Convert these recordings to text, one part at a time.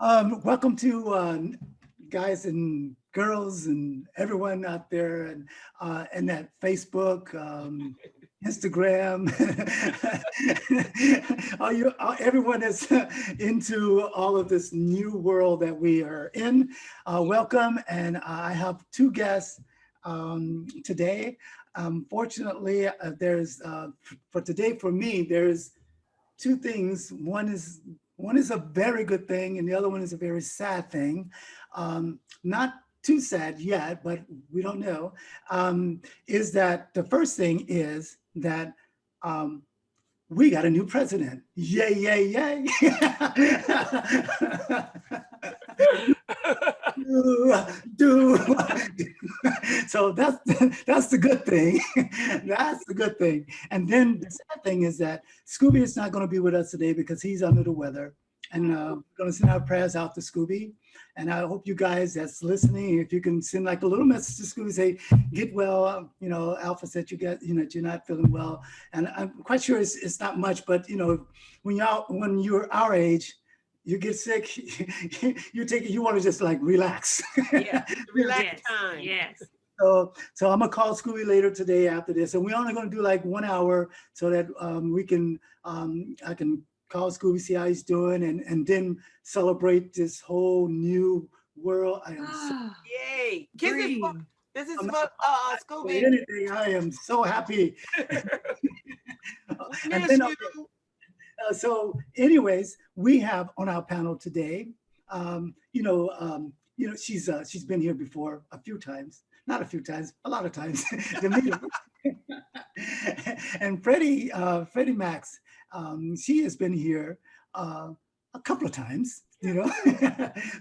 Welcome to guys and girls and everyone out there and that Facebook, Instagram, everyone that's into all of this new world that we are in. Welcome, and I have two guests today. Fortunately, for today for me, there's two things. One is a very good thing, and the other one is a very sad thing. Not too sad yet, but we don't know. Is that the first thing is that we got a new president. Yay, yay, yay. do. So that's the good thing. That's the good thing. And then the sad thing is that Scooby is not going to be with us today because he's under the weather. And we're going to send our prayers out to Scooby. And I hope you guys that's listening, if you can send like a little message to Scooby, say, get well, Alpha said you you're not feeling well. And I'm quite sure it's not much, but when you're our age, you get sick, you want to just like relax. Yeah, relax time. Yes. So I'm gonna call Scooby later today after this, and we're only gonna do like 1 hour so that I can call Scooby, see how he's doing, and then celebrate this whole new world. I am so Yay! This is for Scooby. anything. I am so happy. And then, so anyways, we have on our panel today, she's been here before a few times, not a few times, a lot of times. Damita. And Freddie Max, she has been here a couple of times,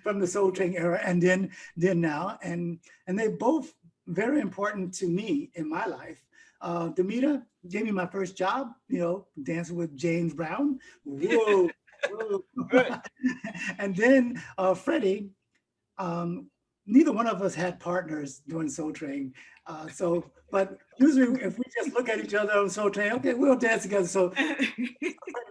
from the Soul Train era, and then now, and they both very important to me in my life. Damita gave me my first job, dancing with James Brown. Whoa. And then Freddie, neither one of us had partners doing Soul Train. But usually if we just look at each other on Soul Train, okay, we'll dance together. So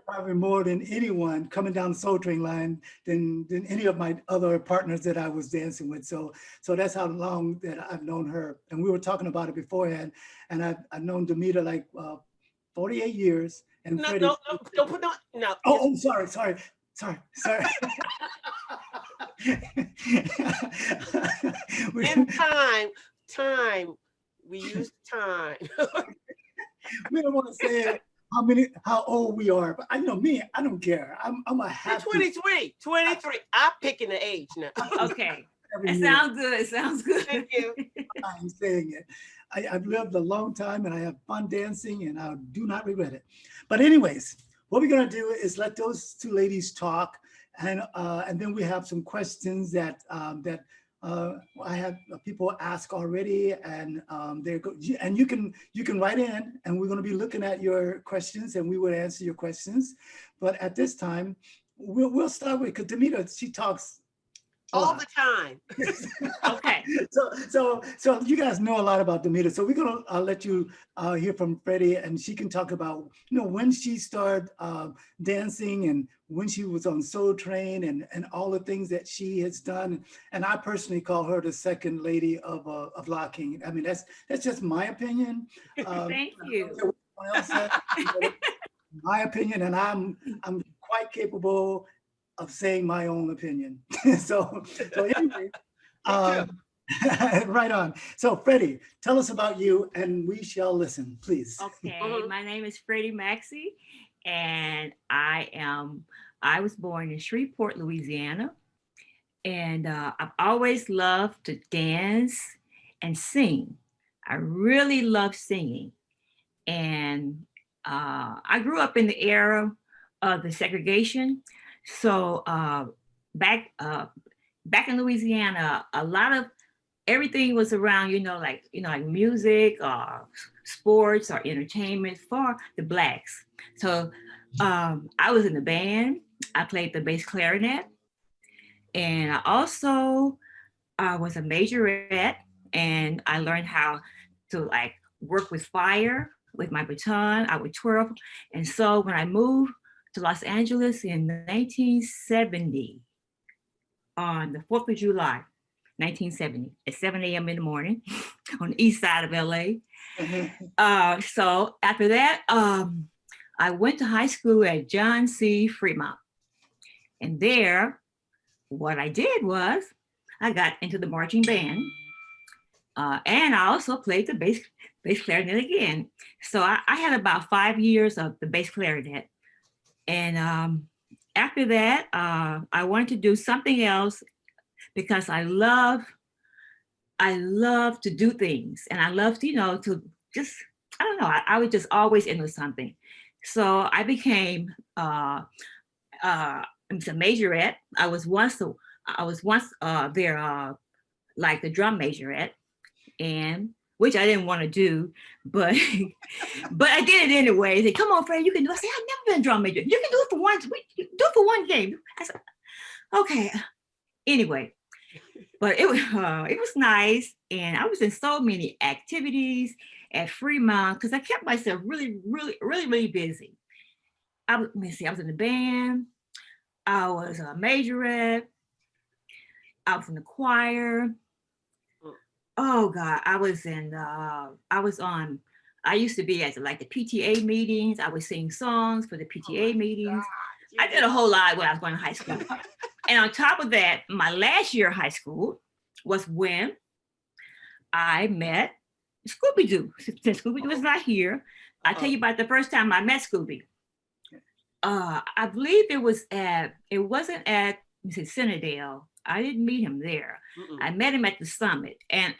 probably more than anyone coming down the Soul Train line than any of my other partners that I was dancing with. So that's how long that I've known her. And we were talking about it beforehand. And I've known Damita like 48 years. And no, Freddie, don't put no. Oh, sorry. In time. We use time. We don't want to say how old we are, but I know me, I don't care. I'm a happy 23. I'm picking the age now. Okay. It sounds good. Thank you. I'm saying it. I've lived a long time and I have fun dancing and I do not regret it. But anyways, what we're gonna do is let those two ladies talk, and then we have some questions that I have people ask already, and and you can write in, and we're going to be looking at your questions, and we will answer your questions. But at this time, we'll start with, because Damita, she talks all the time. Okay. So you guys know a lot about Damita. So we're gonna let you hear from Freddie, and she can talk about when she started dancing and when she was on Soul Train and all the things that she has done. And I personally call her the second lady of locking. I mean, that's just my opinion. Thank you. My opinion, and I'm quite capable of saying my own opinion. so anyway, right on. So Freddie, tell us about you, and we shall listen, please. Okay, my name is Freddie Maxie, and I was born in Shreveport, Louisiana, and I've always loved to dance and sing. I really love singing, and I grew up in the era of the segregation. So back in Louisiana, a lot of everything was around, like music or sports or entertainment for the Blacks. So I was in the band. I played the bass clarinet, and I also was a majorette, and I learned how to like work with fire with my baton. I would twirl, and so when I moved to Los Angeles in 1970, on the 4th of July, 1970, at 7 a.m. in the morning on the east side of LA. So after that, I went to high school at John C. Freeman. And there, what I did was I got into the marching band. And I also played the bass clarinet again. So I had about 5 years of the bass clarinet. And after that, I wanted to do something else because I love to do things, and I love to, to just, I don't know, I was just always into something. So I became a majorette. I was once there, like the drum majorette, and which I didn't want to do, but but I did it anyway. They said, "Come on, Fred, you can do it." I said, "I've never been a drum major. You can do it for one. Do it for one game." I said, "Okay." Anyway, but it was nice, and I was in so many activities at Freeman because I kept myself really busy. Let me see. I was in the band. I was a majorette. I was in the choir. Oh God, I used to be at like the PTA meetings. I would sing songs for the PTA meetings. I did a whole lot when I was going to high school. And on top of that, my last year of high school was when I met Scooby-Doo. Since Scooby-Doo is not here, I'll tell you about the first time I met Scooby. I believe it wasn't at Cinnadale. I didn't meet him there. I met him at the summit, and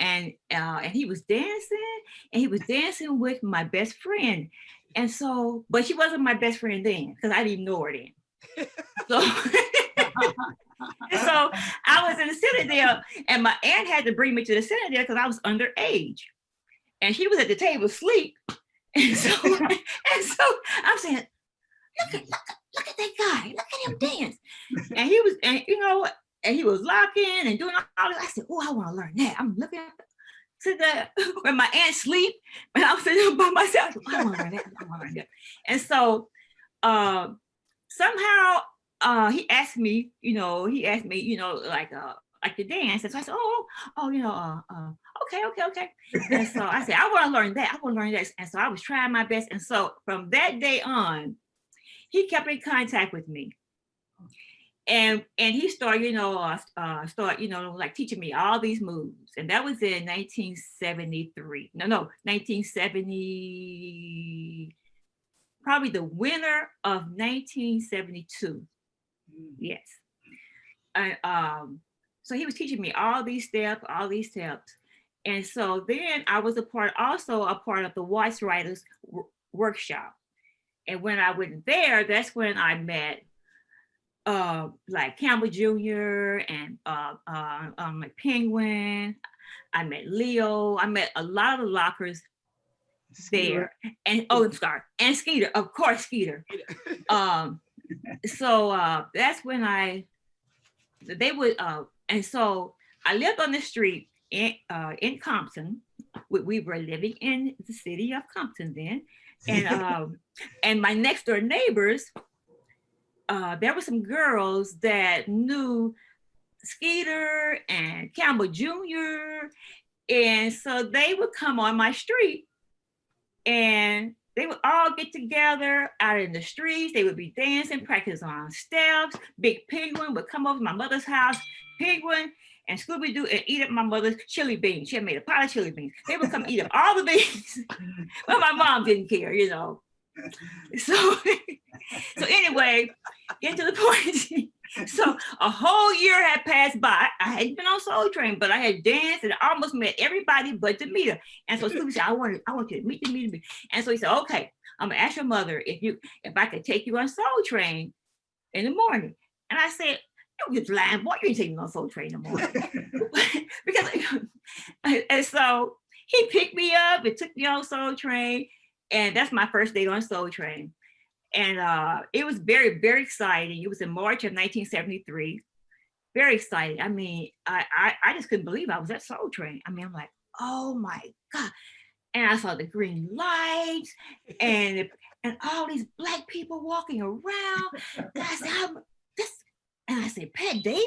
he was dancing with my best friend. And so, but she wasn't my best friend then because I didn't know her then. So, so I was in the Citadel, and my aunt had to bring me to the Citadel because I was underage, and she was at the table asleep. And so I'm saying, look at that guy, look at him dance, and he was, and he was locking and doing all this. I said, "Oh, I want to learn that." I'm looking at when my aunt sleep, and I was sitting by myself. I want to learn that. I want to learn that. And so somehow he asked me, like the dance. And so I said, okay. And so I said, I want to learn that. And so I was trying my best. And so from that day on, he kept in contact with me. And he started, like teaching me all these moves. And that was in 1973. No, 1970, probably the winter of 1972. Yes. And so he was teaching me all these steps. And so then I was also a part of the Watch Writers workshop. And when I went there, that's when I met like Campbell Jr. and like Penguin. I met Leo. I met a lot of the lockers there. And and Skeeter, of course, Skeeter. So that's when they would and so I lived on the street in Compton. We were living in the city of Compton then. And and my next door neighbors, there were some girls that knew Skeeter and Campbell Jr. And so they would come on my street and they would all get together out in the streets. They would be dancing, practice on steps. Big Penguin would come over to my mother's house. Penguin and Scooby-Doo and eat up my mother's chili beans. She had made a pot of chili beans. They would come eat up all the beans. But my mom didn't care, So anyway, get to the point. So a whole year had passed by. I hadn't been on Soul Train, but I had danced and I almost met everybody but Damita. And so Scooby said, I want you to meet Damita. And so he said, okay, I'm gonna ask your mother if I could take you on Soul Train in the morning. And I said, you just lying, boy, you ain't taking me on Soul Train in the morning. And so he picked me up and took me on Soul Train. And that's my first day on Soul Train. And it was very, very exciting. It was in March of 1973. Very exciting. I mean, I just couldn't believe I was at Soul Train. I mean, I'm like, oh my God. And I saw the green lights and all these Black people walking around. I said, I said, Pat Davis?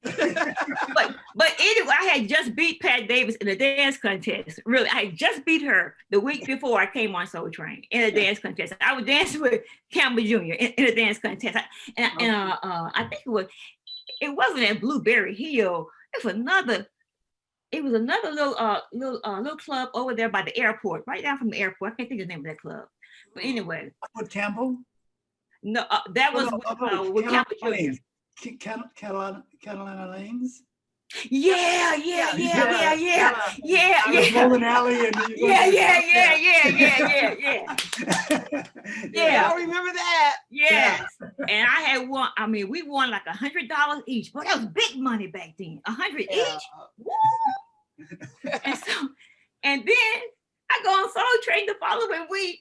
But anyway, I had just beat Pat Davis in a dance contest. Really, I had just beat her the week before I came on Soul Train in a dance contest. I was dancing with Campbell Jr. in a dance contest, I think it wasn't at Blueberry Hill. It was another little club over there by the airport, right down from the airport. I can't think of the name of that club. But anyway. With Campbell? No, that was with Campbell Jr. Carolina Lanes? Yeah. Bowling alley and yeah. I remember that. Yes. And I had won, I mean, we won like $100 each, but that was big money back then. 100 each. Woo! and then I go on Soul Train the following week,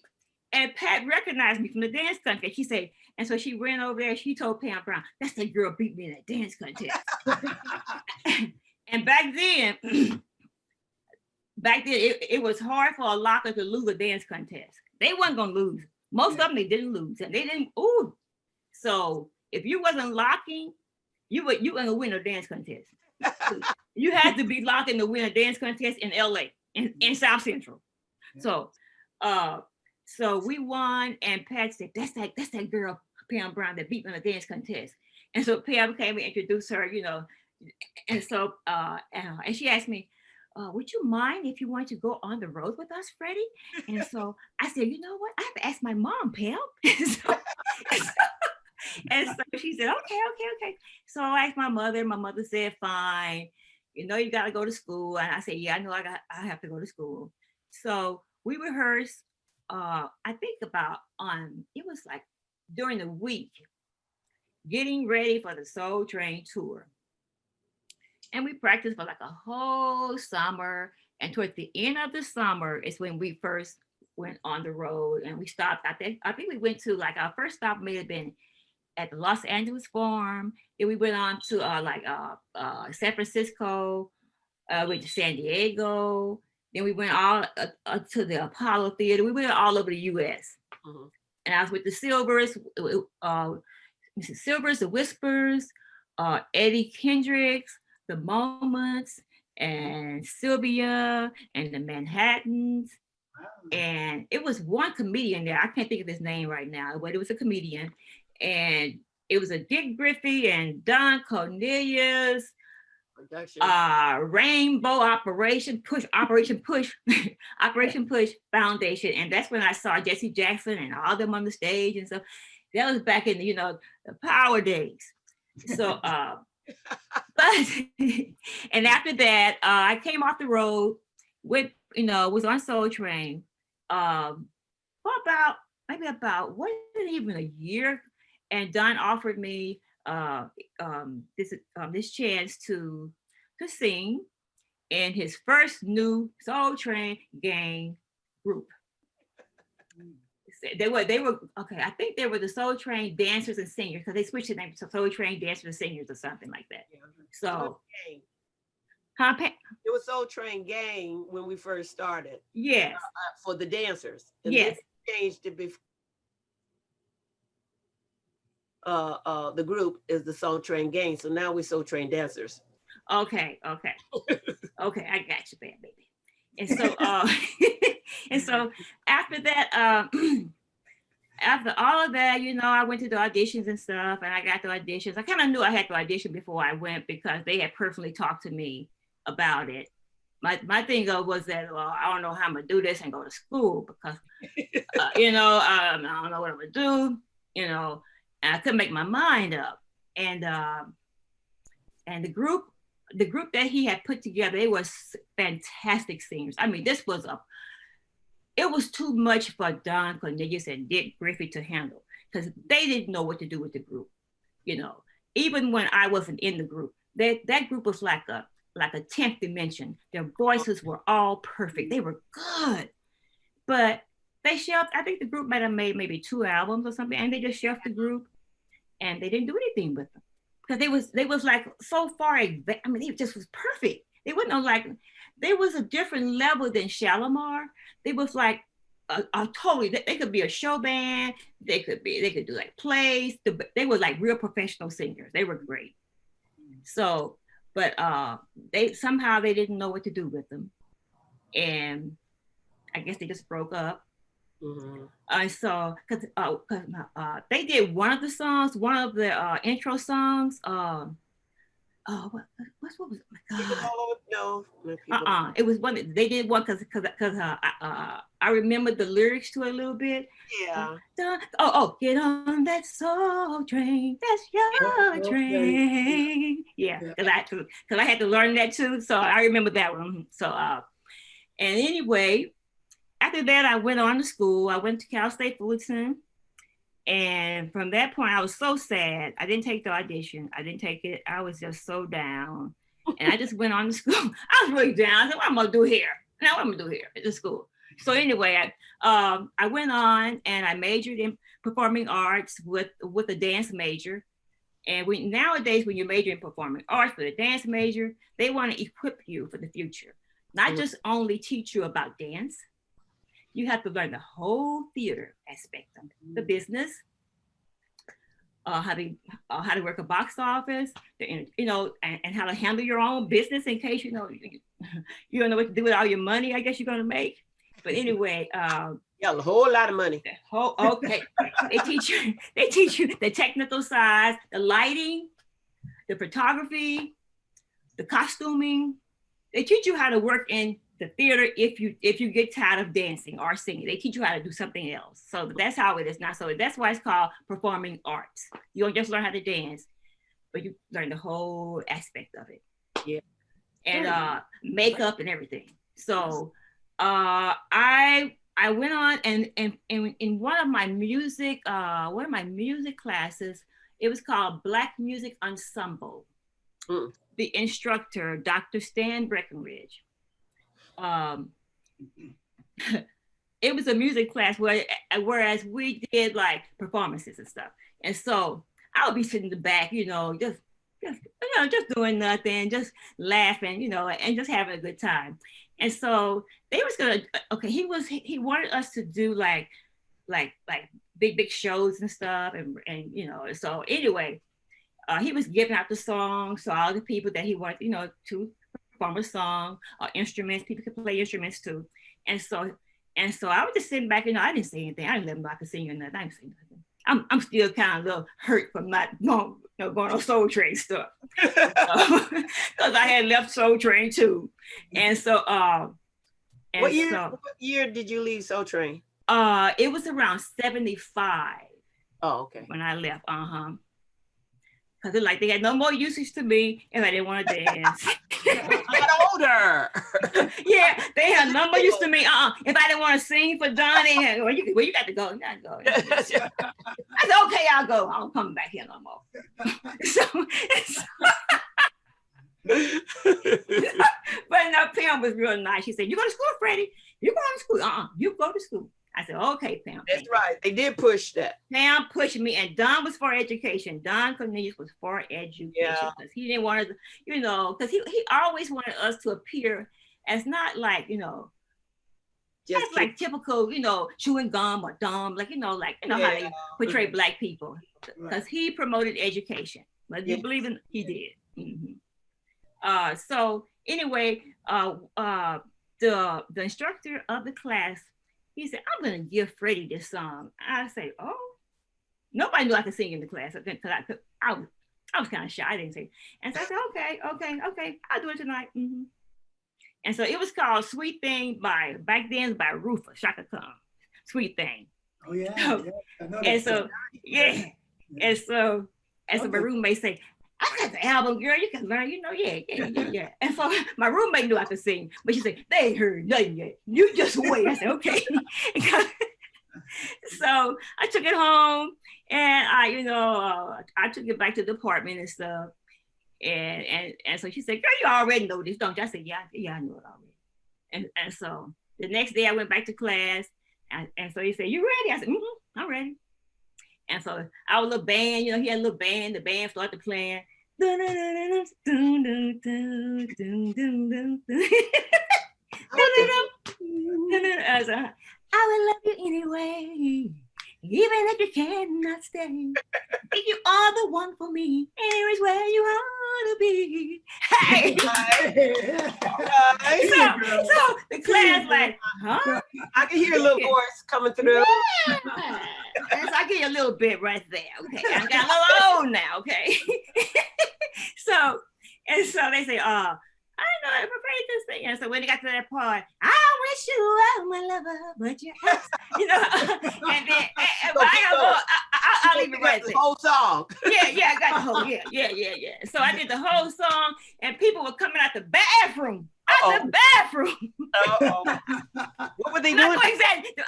and Pat recognized me from the dance contest. She said, and so she ran over there. She told Pam Brown, "That's that girl beat me in that dance contest." And back then, it was hard for a locker to lose a dance contest. They wasn't gonna lose. Most of them they didn't lose, and they didn't. Ooh, so if you wasn't locking, you gonna win a dance contest. You had to be locking to win a dance contest in LA, in South Central. So we won, and Pat said, "That's that girl Pam Brown that beat me in a dance contest." And so Pam came and introduced her, and so and she asked me, "Would you mind if you want to go on the road with us, Freddie?" And so I said, "You know what? I have to ask my mom, Pam." And so she said, okay. So I asked my mother. My mother said, "Fine. You got to go to school." And I said, "Yeah, I know I have to go to school." So we rehearsed, I think it was like during the week, getting ready for the Soul Train tour. And we practiced for like a whole summer. And towards the end of the summer is when we first went on the road, and we stopped. I think we went to, like, our first stop may have been at the Los Angeles Farm. Then we went on to San Francisco, went to San Diego. Then we went all to the Apollo Theater. We went all over the U.S. Mm-hmm. And I was with the Silvers, the Whispers, Eddie Kendricks, the Moments, and Sylvia, and the Manhattans. Wow. And it was one comedian there. I can't think of his name right now, but it was a comedian. And it was a Dick Griffey and Don Cornelius, Rainbow Operation Push Foundation. And that's when I saw Jesse Jackson and all them on the stage and stuff. That was back in the power days. So but and after that, I came off the road with, was on Soul Train for about wasn't even a year. And Don offered me this chance to sing in his first new Soul Train gang group. They were okay. I think they were the Soul Train Dancers and Singers, because they switched the name to Soul Train Dancers and Singers or something like that. Yeah. So, it was Soul Train Gang when we first started. Yes. For the dancers. And yes. Changed to be. The group is the Soul Train Gang, so now we're Soul Train Dancers. Okay, I got you, bad baby. And so, and so after that, after all of that, I went to the auditions and stuff, and I got the auditions. I kind of knew I had to audition before I went, because they had personally talked to me about it. My thing was that, well, I don't know how I'm gonna do this and go to school, because I don't know what I'm gonna do, and I couldn't make my mind up. And the group that he had put together, they were fantastic singers. I mean, it was too much for Don Cornelius and Dick Griffey to handle, because they didn't know what to do with the group. Even when I wasn't in the group, that group was like a 10th dimension. Their voices were all perfect. They were good, but they shelved. I think the group might have made maybe 2 albums or something, and they just shelved the group, and they didn't do anything with them, because they was like so far. I mean, they just was perfect. They wasn't like, they was a different level than Shalimar. They was like a totally. They could be a show band. They could do like plays. They were like real professional singers. They were great. So, but they didn't know what to do with them, and I guess they just broke up. So, because they did one of the songs, one of the intro songs. What was it? Oh my God. No. It was one that they did one because I remember the lyrics to it a little bit. Yeah. Get on that soul train. That's your train. Yeah, because I had to learn that too. So I remember that one. So and anyway, after that I went on to school. I went to Cal State Fullerton. And from that point, I was so sad. I didn't take the audition. I didn't take it. I was just so down. And I just went on to school. I was really down. I said, what am I going to do here? Now what am I going to do here at the school? So anyway, I went on and I majored in performing arts with a dance major. And nowadays, when you major in performing arts with a dance major, they want to equip you for the future. Not just only teach you about dance. You have to learn the whole theater aspect of the business, how to work a box office, and how to handle your own business in case you don't know what to do with all your money. I guess you're gonna make. But anyway, yeah, a whole lot of money. Okay, they teach you the technical side, the lighting, the photography, the costuming. They teach you how to work in the theater if you get tired of dancing or singing. They teach you how to do something else. So that's how it is now. So that's why it's called performing arts. You don't just learn how to dance, but you learn the whole aspect of it. Yeah. And makeup and everything. So I went on and in one of my music classes, it was called Black Music Ensemble. The instructor, Dr. Stan Breckenridge. It was a music class whereas we did like performances and stuff. And so I would be sitting in the back, just doing nothing, just laughing, and just having a good time. And so they was he wanted us to do like big shows and stuff. And so anyway, he was giving out the songs to all the people that he wanted, to perform a song or instruments. People could play instruments too. And so I was just sitting back, I didn't say anything. I didn't let him know I could sing or nothing. I didn't say nothing. I'm still kind of a little hurt from not going on Soul Train stuff. Because I had left Soul Train too. And so what year did you leave Soul Train? It was around 75. Oh, okay. When I left. Because they had no more usage to me if I didn't want to dance. I got older. Yeah, they had no more use to me. If I didn't want to sing for Donnie, you got to go. You got to go. I said, okay, I'll go. I don't come back here no more. But no, Pam was real nice. She said, "You go to school, Freddie? You go to school? You go to school." I said, okay, Pam. That's right. They did push that. Pam pushed me, and Don was for education. Don Cornelius was for education because he didn't want to, because he always wanted us to appear as not like, just like typical, chewing gum or dumb, how they portray Black people. Because he promoted education. Whether you believe in, he did. Mm-hmm. So anyway, the instructor of the class, he said, I'm going to give Freddie this song. I say, oh, nobody knew I could sing in the class because I was kind of shy. I didn't say. And so I said, okay, I'll do it tonight. Mm-hmm. And so it was called Sweet Thing back then by Rufa, Shaka Khan. Sweet Thing. Oh, yeah. And so, yeah. And so, as my roommate say, I got the album, girl. You can learn, yeah. And so my roommate knew I could sing, but she said, they ain't heard nothing yet. You just wait. I said, okay. So I took it home and I took it back to the apartment and stuff. And so she said, girl, you already know this, don't you? I said, yeah, I know it already. And so the next day I went back to class and so he said, you ready? I said, I'm ready. And so our little band, he had a little band, the band started playing. I will love you anyway, even if you cannot stay. If you are the one for me, here is where you are. wanna be. Hey. Right. So the class like, huh? I can hear a little voice coming through. Yeah. And so I get you a little bit right there. Okay, I got a little old now. Okay. So they say, I know I prepared this thing. And so when they got to that part, I wish you were my lover, but you have, you know, and then but I'll leave it right there. The whole song. Yeah, I got the whole, yeah. So I did the whole song, and people were coming out the bathroom. The bathroom. What were they doing? I'm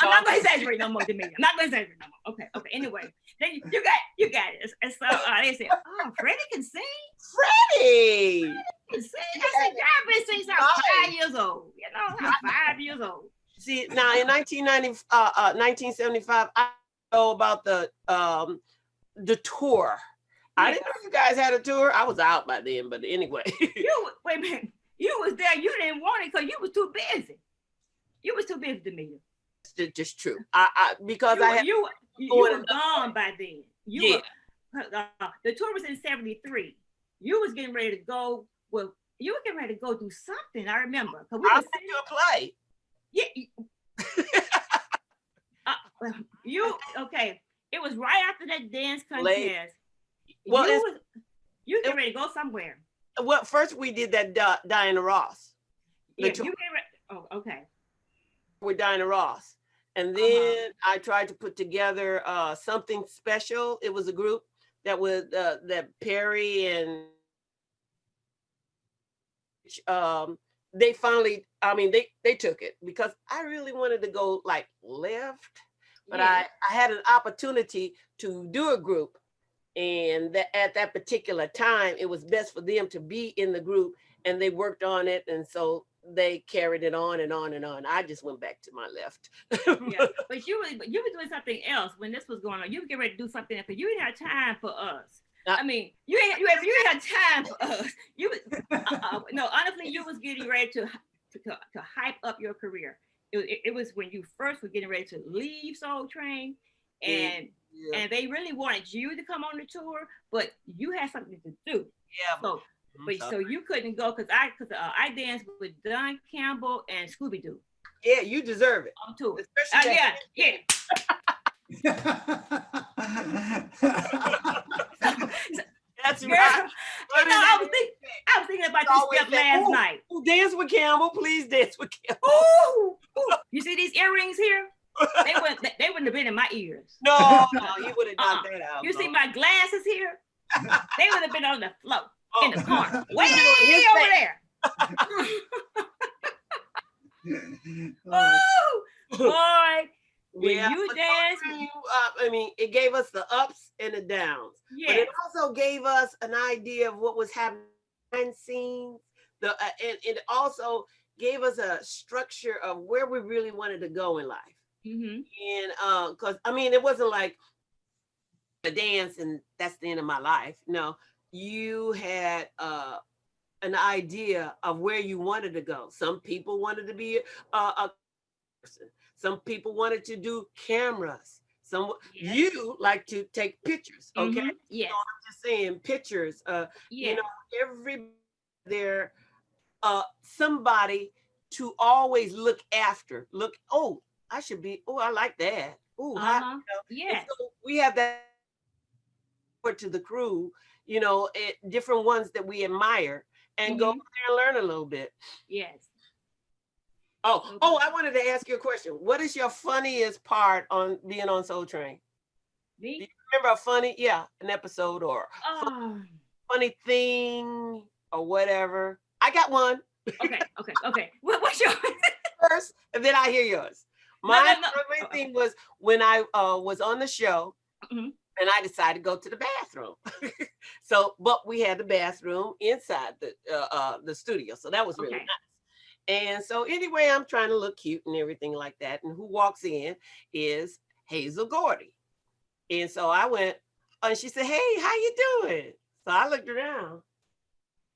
not going to exaggerate no more, Damita. I'm not going to exaggerate no more. Okay. Anyway, then you got it. And so they said, "Oh, Freddie can sing." Freddie can sing. I said, "I've been singing since I was 5 years old. You know, I'm 5 years old." See, now in 1975, I know about the tour. Yeah. I didn't know you guys had a tour. I was out by then, but anyway. Wait a minute. You was there. You didn't want it because you was too busy. You was too busy, Damita. It's just true. Because you were gone by then. The tour was in '73. You was getting ready to go. Well, you were getting ready to go do something. I remember. I went to a play. Yeah. Okay. It was right after that dance contest. Well, you getting ready to go somewhere. Well, first we did that Diana Ross. Yeah, you get ready. Oh, okay. With Diana Ross. And then I tried to put together something special. It was a group that was that Perry and they finally, they took it because I really wanted to go like left, but I had an opportunity to do a group. And at that particular time, it was best for them to be in the group, and they worked on it. And so they carried it on and on and on. I just went back to my left. Yeah, but you were doing something else when this was going on. You were getting ready to do something else. You didn't have time for us. You ain't had time for us. No, honestly, you was getting ready to hype up your career. It was when you first were getting ready to leave Soul Train, and they really wanted you to come on the tour, but you had something to do. Yeah. So you couldn't go because I danced with Don Campbell and Scooby Doo. Yeah, you deserve it. On tour. Especially yeah. That's girl, right. I was thinking about this step last night. Dance with Campbell, please dance with Campbell. Ooh. You see these earrings here? They wouldn't have been in my ears. No, he would have knocked that out. You see my glasses here? They would have been on the floor in the corner, way over there. Oh, boy. When you dance, it gave us the ups and the downs. But it also gave us an idea of what was happening behind the scenes. And it also gave us a structure of where we really wanted to go in life. Mm-hmm. And because it wasn't like a dance and that's the end of my life. No, you had an idea of where you wanted to go. Some people wanted to be a person. Some people wanted to do cameras. You like to take pictures. Okay. Mm-hmm. Yeah. So I'm just saying pictures. Every there somebody to always look after. I should be. Oh, I like that. Oh, so we have that to the crew. Different ones that we admire and go there and learn a little bit. Yes. Oh, I wanted to ask you a question. What is your funniest part on being on Soul Train? Me? Do you remember an episode or funny thing or whatever? I got one. Okay. What's yours? First, and then I hear yours. My funny thing was when I was on the show and I decided to go to the bathroom. But we had the bathroom inside the studio. So that was really nice. And so anyway, I'm trying to look cute and everything like that. And who walks in is Hazel Gordy. And so I went, and she said, "Hey, how you doing?" So I looked around.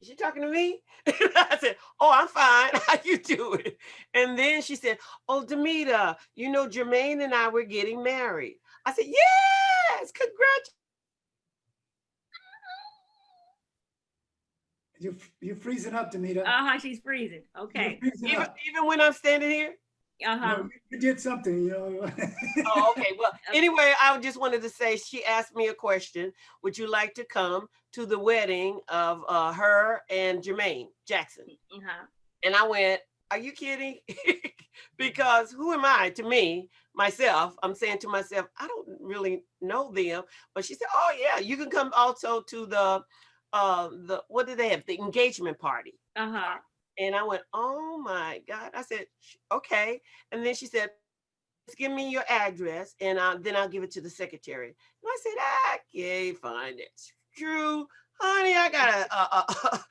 Is she talking to me? I said, "Oh, I'm fine. How you doing?" And then she said, "Oh, Damita, Jermaine and I were getting married." I said, "Yes, congratulations." you're freezing up, Damita. She's freezing. Okay. Even when I'm standing here. No, you did something, Oh, okay. Well, anyway, I just wanted to say she asked me a question. Would you like to come to the wedding of her and Jermaine Jackson? And I went, are you kidding? Because who am I to me, myself? I'm saying to myself, I don't really know them. But she said, oh yeah, you can come also to the what did they have? The engagement party. And I went, oh my God. I said, okay. And then she said, just give me your address and then I'll give it to the secretary. And I said, okay, fine. It's true. Honey, I got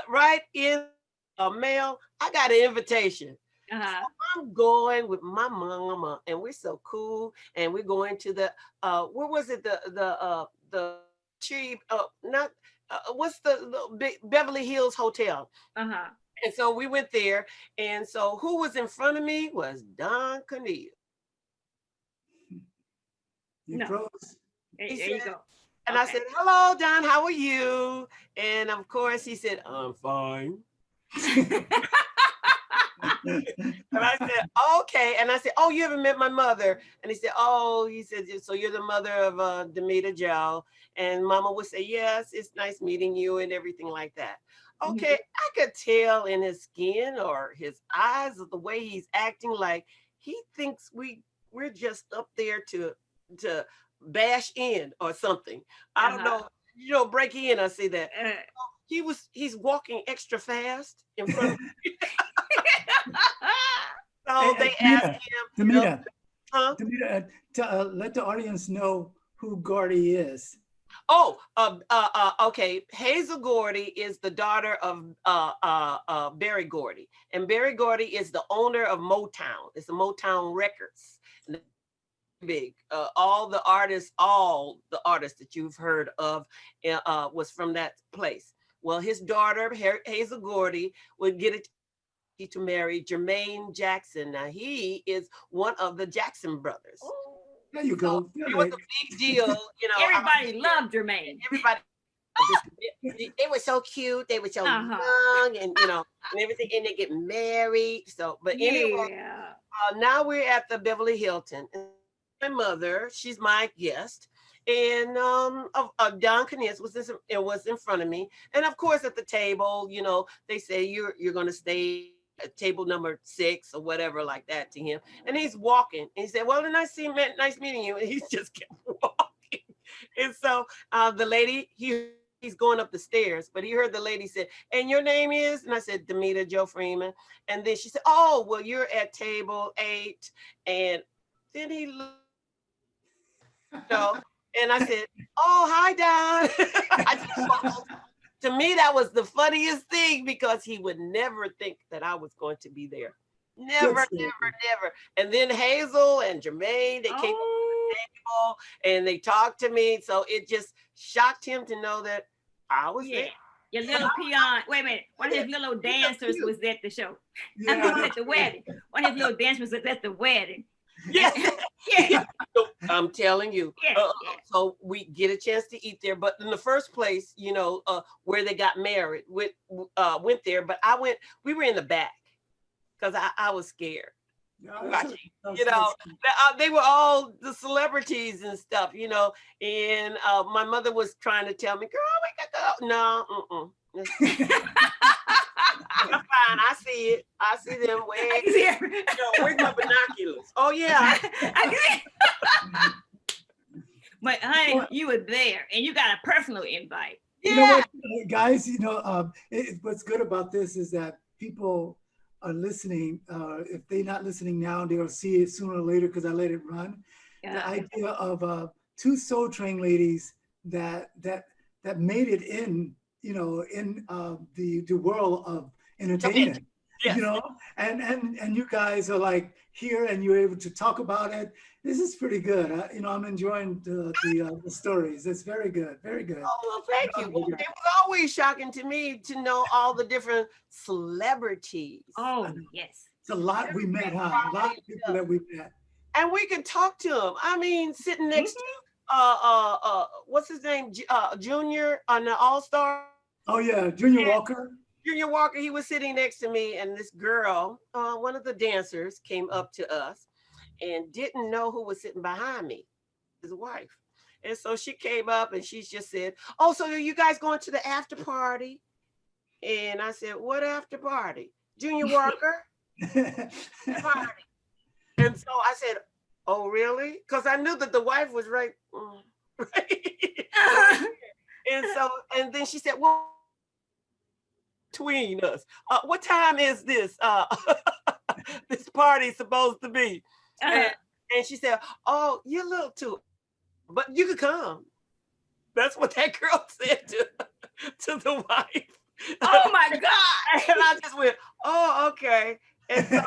right in mail. I got an invitation. So I'm going with my mama and we're so cool. And we're going to the, where was it? The cheap, not, what's the big Beverly Hills Hotel. And so we went there. And so who was in front of me was Don Cornelius. You froze. There you go. And I said, hello, Don, how are you? And of course he said, I'm fine. And I said, okay. And I said, oh, you haven't met my mother. And he said, so you're the mother of Damita Joe. And mama would say, yes, it's nice meeting you and everything like that. Okay, I could tell in his skin or his eyes of the way he's acting like he thinks we're just up there to bash in or something. I don't know, break in. I say that. He's walking extra fast in front of me. So they asked him, Damita, let the audience know who Gordy is. Oh, okay. Hazel Gordy is the daughter of Berry Gordy, and Berry Gordy is the owner of Motown. It's the Motown Records. Big. All the artists that you've heard of was from that place. Well, his daughter Hazel Gordy would get it to marry Jermaine Jackson. Now he is one of the Jackson brothers. There you go. So it was a big deal, Everybody loved Jermaine. Everybody, they were so cute. They were so young, and and everything, and they get married. So, but anyway, now we're at the Beverly Hilton. And my mother, she's my guest, and Don Cornelius was in front of me, and of course at the table, they say you're going to stay at table number 6 or whatever like that to him. And he's walking and he said, well, nice meeting you. And he just kept walking. And so the lady, he's going up the stairs, but he heard the lady said, and your name is? And I said, Damita Joe Freeman. And then she said, oh, well, you're at table 8. And then he looked, and I said, oh, hi, Don. I just smiled. To me, that was the funniest thing because he would never think that I was going to be there. Never. And then Hazel and Jermaine, they came to the table and they talked to me. So it just shocked him to know that I was there. Your little peon. Wait a minute. One of his little dancers was at the show. I mean, was at the wedding. One of his little dancers was at the wedding. Yes. So, I'm telling you. So we get a chance to eat there, but in the first place, where they got married, went there. But we were in the back because I was scared. They were all the celebrities and stuff, and my mother was trying to tell me, girl, we got to go. No, I'm fine. I see it. I see them. Where's my binoculars? Oh yeah. But honey, you were there, and you got a personal invite. You know what, guys? What's good about this is that people are listening. If they're not listening now, they'll see it sooner or later because I let it run. The idea of 2 Soul Train ladies that made it in the world of entertainment. Yes. And you guys are like here and you're able to talk about it. This is pretty good. I'm enjoying the stories. It's very good. Very good. Oh, well, thank you. Well, it was always shocking to me to know all the different celebrities. Oh, yes. It's a lot we met, huh? A lot of people that we met. And we can talk to them. I mean, sitting next to what's his name? Junior on the All-Star. Oh yeah, Junior Walker. Junior Walker, he was sitting next to me, and this girl, one of the dancers, came up to us and didn't know who was sitting behind me, his wife. And so she came up and she just said, "Oh, so are you guys going to the after party?" And I said, "What after party?" "Junior Walker party." And so I said, "Oh, really?" Because I knew that the wife was right. Right. And then she said, "Well, between us, what time is this this party supposed to be?" And she said, "Oh, you're a little too, but you could come." That's what that girl said to the wife. Oh my God. And I just went, "Oh, okay." And so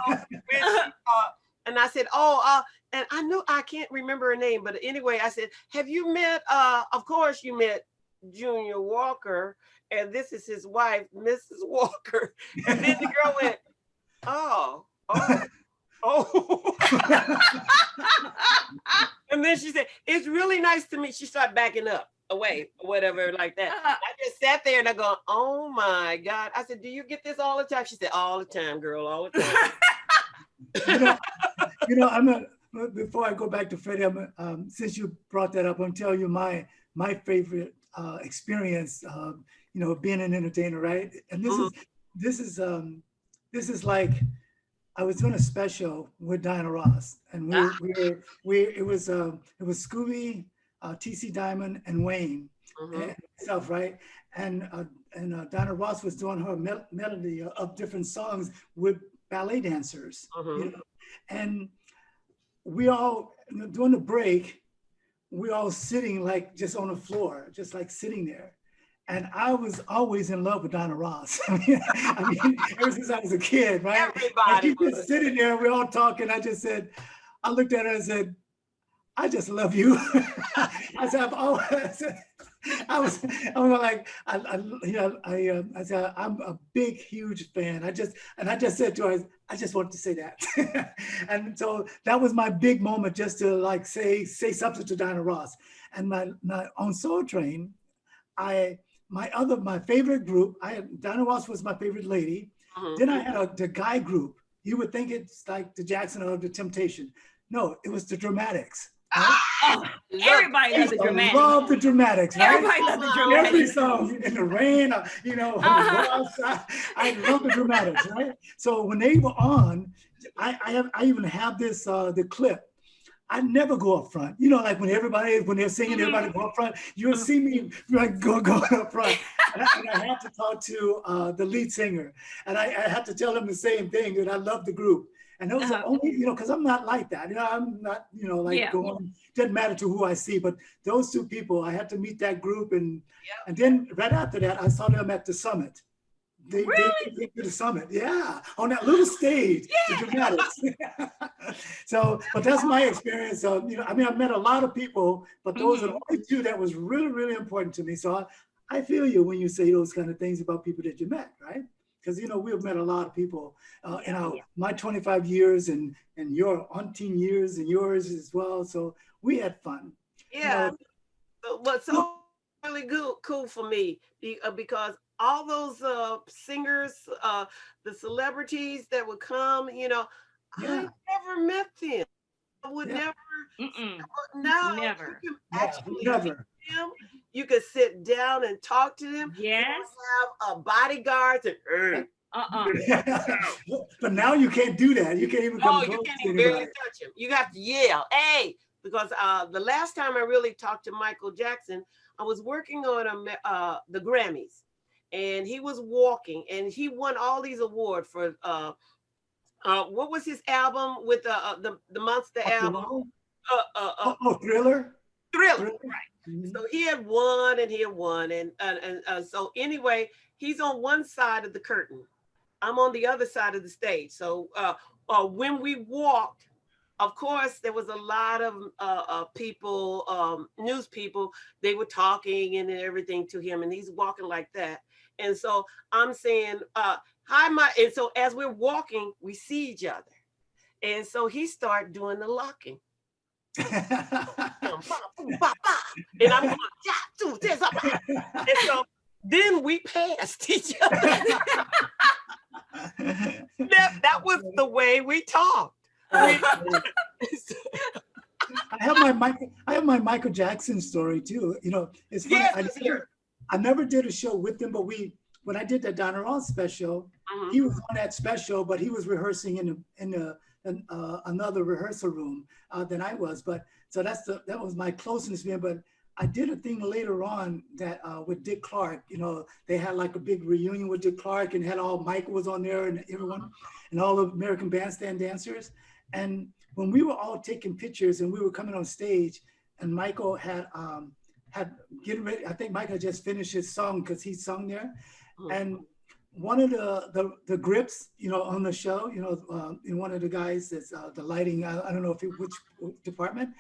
and I said, "Oh, and I knew I can't remember her name, but anyway, I said, "Have you met of course you met Junior Walker, and this is his wife, Mrs. Walker." And then the girl went, "Oh, oh, oh." And then she said, "It's really nice to meet." She started backing up away or whatever like that. I just sat there and I go, "Oh my God." I said, "Do you get this all the time?" She said, "All the time, girl, all the time." I'm not. Before I go back to Freddie, since you brought that up, I'm gonna tell you my favorite experience. Being an entertainer, right? And this is like I was doing a special with Diana Ross, and it was Scooby, TC Diamond, and Wayne and myself, right? And Diana Ross was doing her melody of different songs with ballet dancers, and we all during the break, we all sitting like just on the floor, just like sitting there. And I was always in love with Donna Ross. I mean, ever since I was a kid, right? Everybody was just sitting there, we all talking. I looked at her and said, "I just love you." I said, I was like, I said, "I'm a big, huge fan." I just said to her, "I just wanted to say that." And so that was my big moment, just to like say something to Donna Ross. And my on Soul Train, my favorite group, Donna Ross was my favorite lady. Then I had the guy group. You would think it's like the Jackson or the Temptation. No, it was the Dramatics. Right? Oh, everybody loves the Dramatics. Love the Dramatics, right? Everybody loves the Dramatics. Every song, in the rain, I love the Dramatics, right? So when they were on, I even have this the clip. I never go up front. Like when they're singing, everybody go up front. You'll see me like go up front. And I had to talk to the lead singer, and I had to tell him the same thing, that I love the group. And those are only, because I'm not like that. I'm not, going, doesn't matter to who I see, but those two people, I had to meet that group. And then right after that, I saw them at the Summit. They came to the Summit, on that little stage, the Dramatics. So, but that's my experience. I've met a lot of people, but those are the only two that was really, really important to me. So I feel you when you say those kind of things about people that you met, right? Because we've met a lot of people in my 25 years and your umpteen years and yours as well. So we had fun. Yeah, but so really cool for me because all those singers, the celebrities that would come, I never met them. I would never. Now never. You can actually meet them. You could sit down and talk to them. Yes. You don't have a bodyguard to. But now you can't do that. You can't even come close. You can't even barely touch him. You have to yell, "Hey!" Because the last time I really talked to Michael Jackson, I was working on the Grammys, and he was walking, and he won all these awards for what was his album with the monster album? Thriller. Thriller, right? So he had won, and so anyway, he's on one side of the curtain. I'm on the other side of the stage. So when we walked, of course, there was a lot of people, news people. They were talking and everything to him, and he's walking like that. And so I'm saying, "Hi, and so as we're walking, we see each other, and so he started doing the locking. And I'm going, and so then we passed each other. That was the way we talked. I have my Michael Jackson story too. You know, it's funny. Yes, I never did a show with him, but when I did the Donna Ross special, he was on that special, but he was rehearsing in another rehearsal room than I was. But so that was my closeness to him. But I did a thing later on that with Dick Clark. You know, they had like a big reunion with Dick Clark and had Michael was on there and everyone and all the American Bandstand dancers. And when we were all taking pictures and we were coming on stage, and Michael had getting ready. I think Michael just finished his song because he sung there, and one of the grips, you know, on the show, you know, in one of the guys that's the lighting. I don't know which department.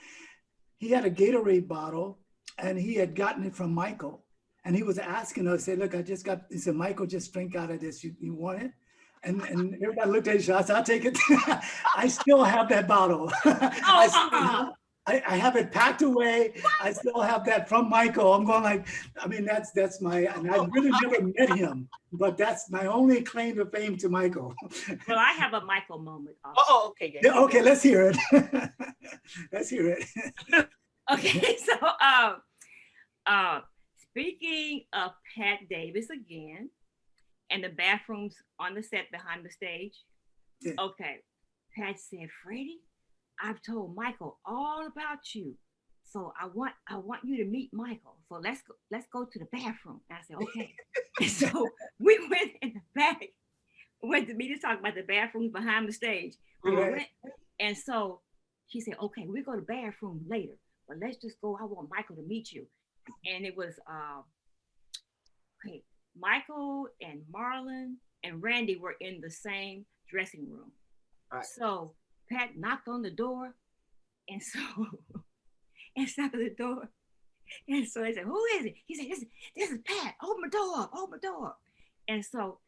He had a Gatorade bottle, and he had gotten it from Michael, and he was asking us, "Say, look, I just got." He said, "Michael, just drink out of this. You want it?" And everybody looked at each other. I said, "I'll take it." I still have that bottle. I have it packed away. I still have that from Michael. I'm going like, I mean, that's my, and I really never met him, but that's my only claim to fame to Michael. Well, I have a Michael moment also. Oh, okay. Yeah, okay, let's hear it. Let's hear it. Okay, so speaking of Pat Davis again, and the bathrooms on the set behind the stage. Yeah. Okay, Pat said, "Freddie, I've told Michael all about you, so I want you to meet Michael. So let's go to the bathroom." And I said, "Okay." And so we went in the back. Went to me to talk about the bathrooms behind the stage. Right. And so she said, "Okay, we'll go to the bathroom later, but let's just go. I want Michael to meet you." And it was okay. Michael and Marlon and Randy were in the same dressing room. Right. So Pat knocked on the door, and so knocked on the door, and so I said, "Who is it?" He said, "This is Pat. Open the door." And so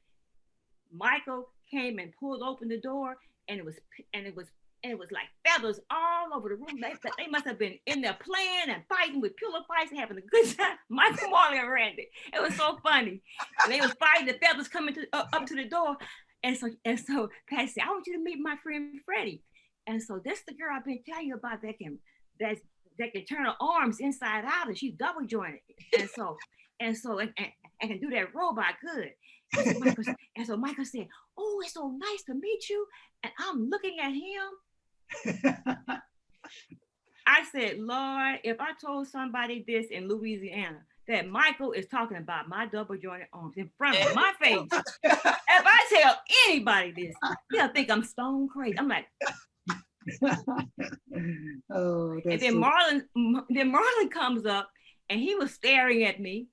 Michael came and pulled open the door, and it was like feathers all over the room. They must have been in there playing and fighting with pillow fights and having a good time. Michael, Marley, and Randy. It was so funny. And they was fighting, the feathers coming up to the door. And so Pat said, "I want you to meet my friend Freddie." And so this is the girl I've been telling you about that can turn her arms inside out, and she's double jointed. And can do that robot good. And so Michael said, "Oh, it's so nice to meet you." And I'm looking at him. I said, "Lord, if I told somebody this in Louisiana, that Michael is talking about my double jointed arms in front of my face, if I tell anybody this, they'll think I'm stone crazy." I'm like, oh, and then Marlon comes up, and he was staring at me.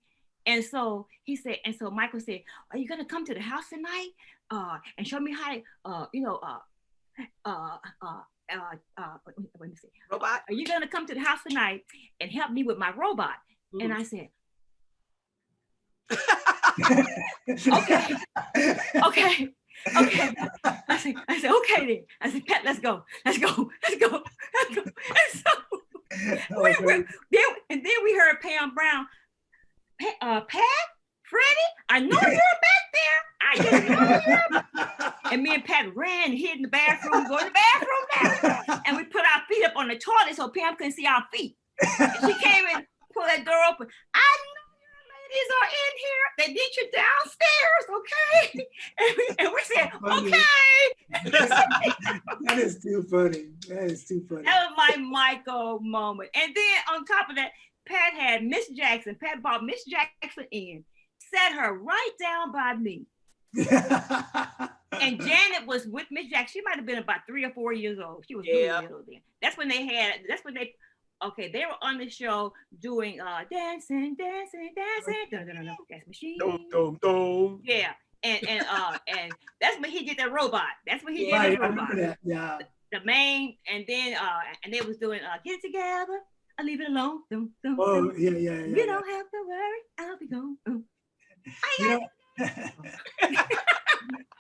And so he said, and so Michael said, "Are you gonna come to the house tonight? And show me how let me see. Robot? Are you gonna come to the house tonight and help me with my robot?" Mm-hmm. And I said, okay. I said, "Okay then." I said, "Pat, let's go. And so then we heard Pam Brown, "Pat, Freddie, I know you're back there. I just know you're." And me and Pat ran, hid in the bathroom, go to the bathroom now. And we put our feet up on the toilet so Pam couldn't see our feet. And she came and pulled that door open. "I know your ladies are in here. They need you downstairs, okay?" And we said, "Okay." That is too funny. That was my Michael moment. And then on top of that, Pat had Miss Jackson. Pat brought Miss Jackson in, sat her right down by me. And Janet was with Miss Jackson. She might have been about 3 or 4 years old. She was really little then. They were on the show doing dancing. That's machine. Dum. Yeah. And that's when he did that robot. That's when he did that robot. That. Yeah. The main, and then and they was doing Get It Together, I Leave It Alone. Oh, yeah. You don't have to worry, I'll be gone.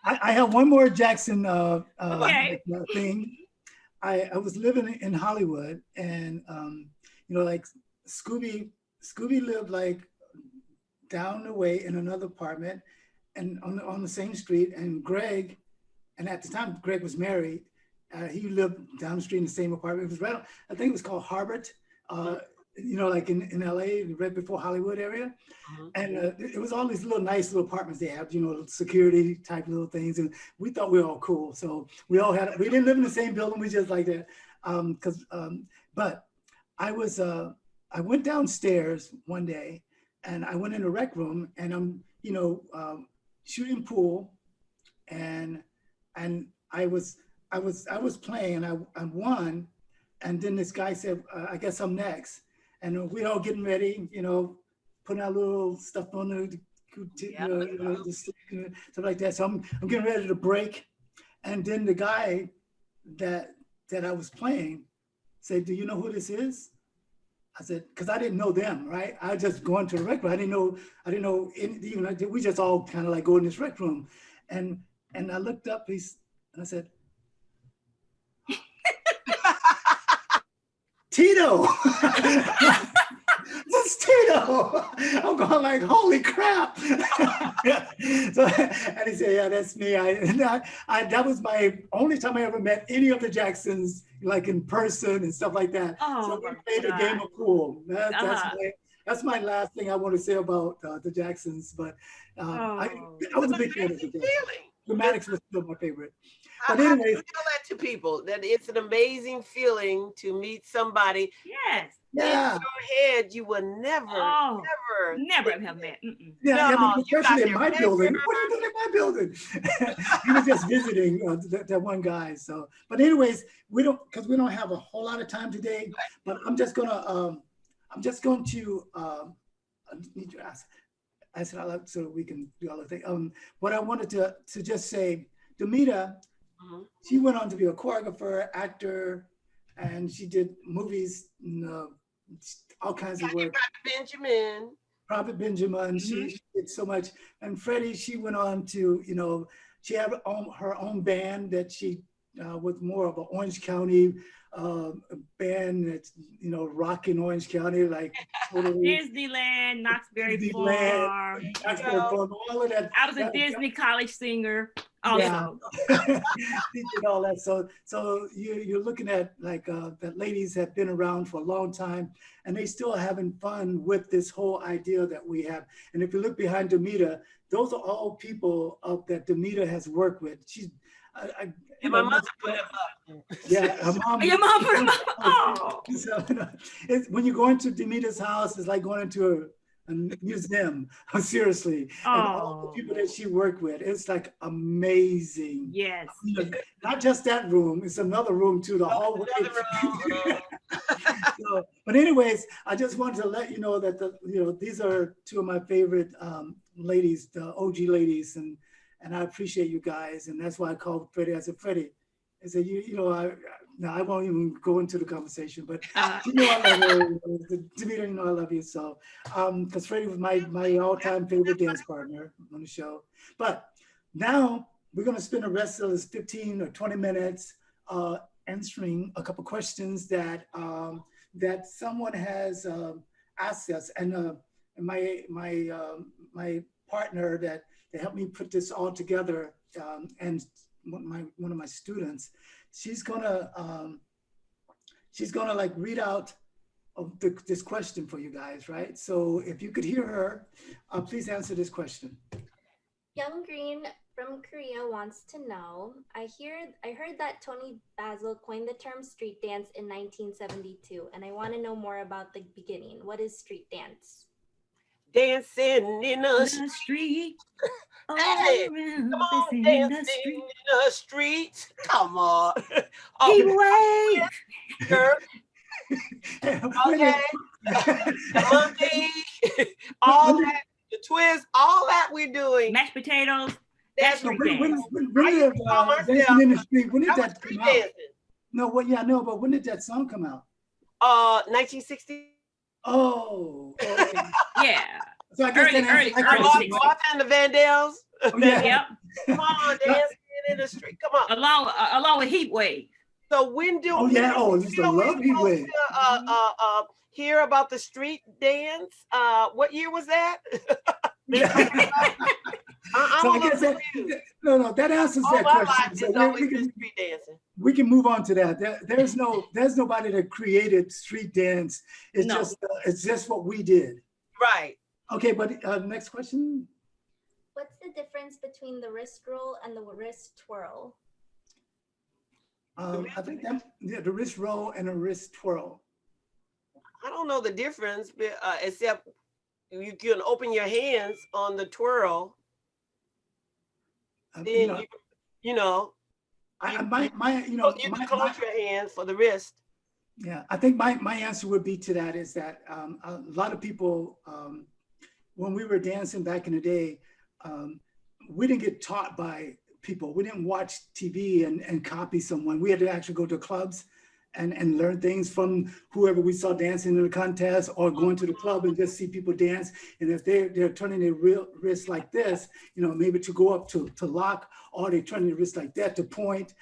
I have one more Jackson thing. I was living in Hollywood, and like Scooby lived like down the way in another apartment and on the same street. And Greg, and at the time Greg was married, he lived down the street in the same apartment. It was right, I think it was called Harbert, like in LA, right before Hollywood area. And it was all these little nice little apartments they had, security type little things. And we thought we were all cool. So we didn't live in the same building, we just like that. But I went downstairs one day and I went in the rec room and I'm, shooting pool and I was playing and I won. And then this guy said, I guess I'm next. And we all getting ready, putting our little stuff on the stuff like that. So I'm getting ready to break. And then the guy that I was playing said, do you know who this is? I said, because I didn't know them, right? I was just going to the rec room. I didn't know anything. We just all kind of like go in this rec room. And I looked up, and I said, Tito. That's Tito. I'm going like, holy crap. So, and he said, yeah, that's me. That was my only time I ever met any of the Jacksons, like in person and stuff like that. So we played a game of pool. That's my last thing I want to say about the Jacksons. But I was a big fan of the Jacksons. Dramatics was still my favorite. But anyways, I tell that to people that it's an amazing feeling to meet somebody. Yes. Yeah. In your head, you will never have met. Especially in my building. What are you doing in my building? He was just visiting that one guy. So, but anyways, we don't have a whole lot of time today. But I'm just going to need to ask. I said out loud so we can do all the things. What I wanted to just say, Damita, she went on to be a choreographer, actor, and she did movies, all kinds of work. Prophet Benjamin. She did so much. And Freddie, she went on to, she had her own band that she was more of an Orange County band that's, rocking Orange County, like totally. Disneyland, Knoxbury Farm, all of that. I was a Disney college singer also. Yeah. She did all that. So you're looking at like that ladies have been around for a long time and they still are having fun with this whole idea that we have. And if you look behind Damita, those are all people that Damita has worked with. She's and my mother put him up. Yeah, her mom. Your mom put him up. Oh. So, when you go into Damita's house, it's like going into a museum. Seriously, and all the people that she worked with, it's like amazing. Yes. Not just that room; it's another room too. The hallway. But anyways, I just wanted to let you know that these are two of my favorite ladies, the OG ladies, and I appreciate you guys, and that's why I called Freddie. I said, Freddie, I said, I won't even go into the conversation, but I love her. Damita, I love you. So, because Freddie was my all-time favorite dance partner on the show. But now we're gonna spend the rest of this 15 or 20 minutes answering a couple questions that someone has asked us, and my partner that helped me put this all together, and one of my students, she's gonna like read out this question for you guys, right? So if you could hear her, please answer this question. Young Green from Korea wants to know, I heard that Tony Basil coined the term street dance in 1972, and I want to know more about the beginning. What is street dance? Dancing in the street. Hey, come on, dancing in the street. Come on. He waved. Okay. The monkey, all that, the twist, all that we're doing. Mashed potatoes. That's when street dance. Dancing in the Street, when did that come out? No, but when did that song come out? 1960. Oh, okay. Yeah. So I guess early Martha and the Vandals. Oh, yeah. Yep. Come on, dancing in the street. Come on. Along with Heat Wave. So when do? Oh yeah. Oh, I just love Heat Wave. hear about the street dance. What year was that? I'm So a I little guess that, confused. no, that answers All that my life question. So has always been street dancing. we can move on to that. There's nobody that created street dance. It's just what we did. Right. Okay, but next question. What's the difference between the wrist roll and the wrist twirl? I think the wrist roll and the wrist twirl. I don't know the difference, except you can open your hands on the twirl. Then you can close your hands for the wrist. Yeah, I think my answer would be to that is that a lot of people, when we were dancing back in the day, we didn't get taught by people. We didn't watch TV and copy someone. We had to actually go to clubs and learn things from whoever we saw dancing in the contest, or going to the club and just see people dance. And if they're turning their wrist like this, maybe to go up to lock, or they're turning their wrist like that to point.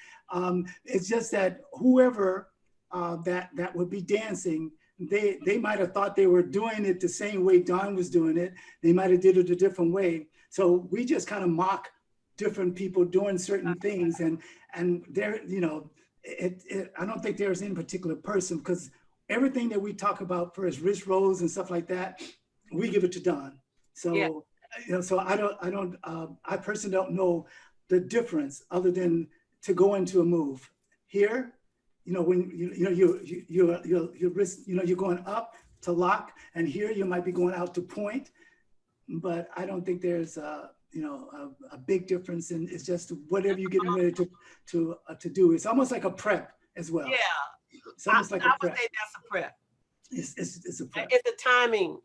It's just that whoever that would be dancing, they might have thought they were doing it the same way Don was doing it. They might have did it a different way. So we just kind of mock different people doing certain things, and there, I don't think there's any particular person, because everything that we talk about for his wrist rolls and stuff like that, we give it to Don. So, so I personally don't know the difference other than to go into a move here. When your wrist, you're going up to lock, and here you might be going out to point, but I don't think there's a big difference, and it's just whatever you're getting ready to do. It's almost like a prep as well. Yeah, it's almost like a prep. I would say that's a prep. It's a prep. It's a timing.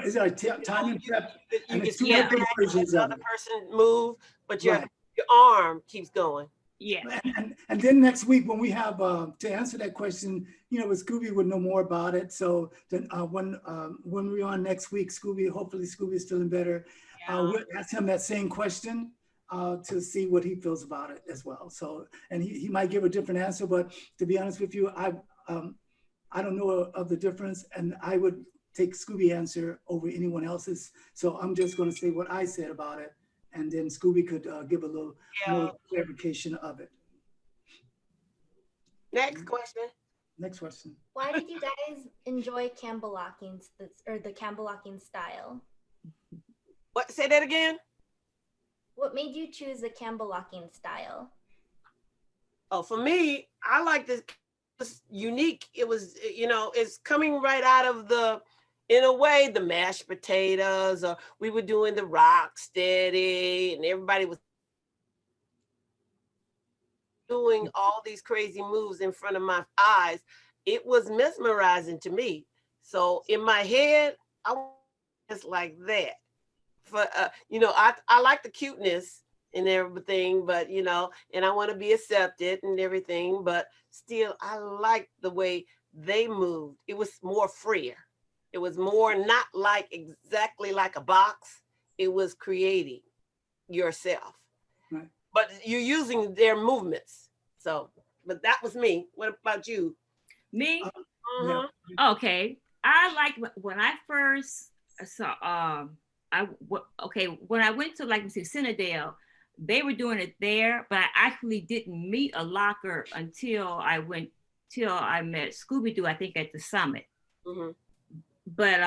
Is it a timing prep? You can see different versions the of other it. person move, but your arm keeps going. Yeah. And then next week when we have to answer that question, Scooby would know more about it. So then when we're on next week, hopefully Scooby is feeling better. We'll ask him that same question to see what he feels about it as well. So, and he might give a different answer, but to be honest with you, I don't know of the difference, and I would take Scooby's answer over anyone else's. So I'm just going to say what I said about it, and then Scooby could give a little more clarification of it. Next question. Next question. Why did you guys enjoy Campbell locking, or the Campbell locking style? What? Say that again. What made you choose the Campbell locking style? Oh, for me, I like this. It was unique. It was, it's coming right out of in a way, the mashed potatoes, or we were doing the rock steady, and everybody was doing all these crazy moves in front of my eyes. It was mesmerizing to me. So in my head, I was just like that. I like the cuteness and everything, but and I want to be accepted and everything, but still I like the way they moved. It was more freer. It was more not like exactly like a box. It was creating yourself, right, but you're using their movements. So, but that was me. What about you? Me? Yeah. Okay. I like when I first saw when I went to Cinnadale, they were doing it there, but I actually didn't meet a locker until I met Scooby-Doo, I think at the summit. Mm-hmm. But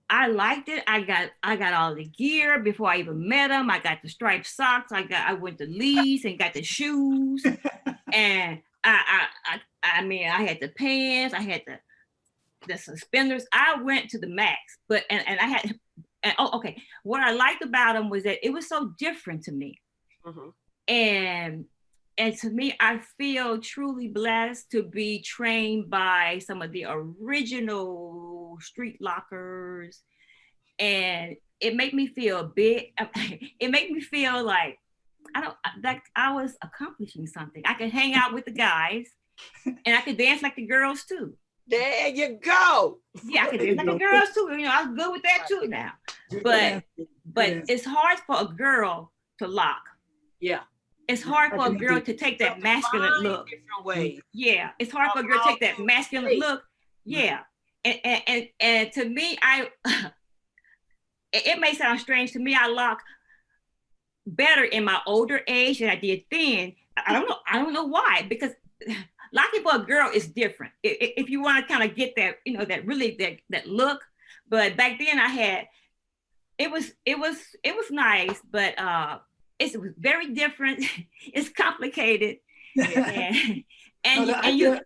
I liked it. I got all the gear before I even met him. I got the striped socks. I went to Lee's and got the shoes, and I mean I had the pants. I had the suspenders. I went to the max, but and I had. And what I liked about them was that it was so different to me. Mm-hmm. And to me, I feel truly blessed to be trained by some of the original street lockers. And it made me feel big. It made me feel like I was accomplishing something. I could hang out with the guys and I could dance like the girls too. There you go. Yeah, I could dance like the girls too. I was good with that too now. But it's hard for a girl to lock. Yeah. It's hard for a girl to take that masculine look. Different ways. Yeah. It's hard for a girl to take that masculine look. Yeah. and to me, it may sound strange to me. I lock better in my older age than I did then. I don't know why, because locking for a girl is different. If you want to kind of get that, that really that look. But back then I had, it was nice, but it was very different. It's complicated. And you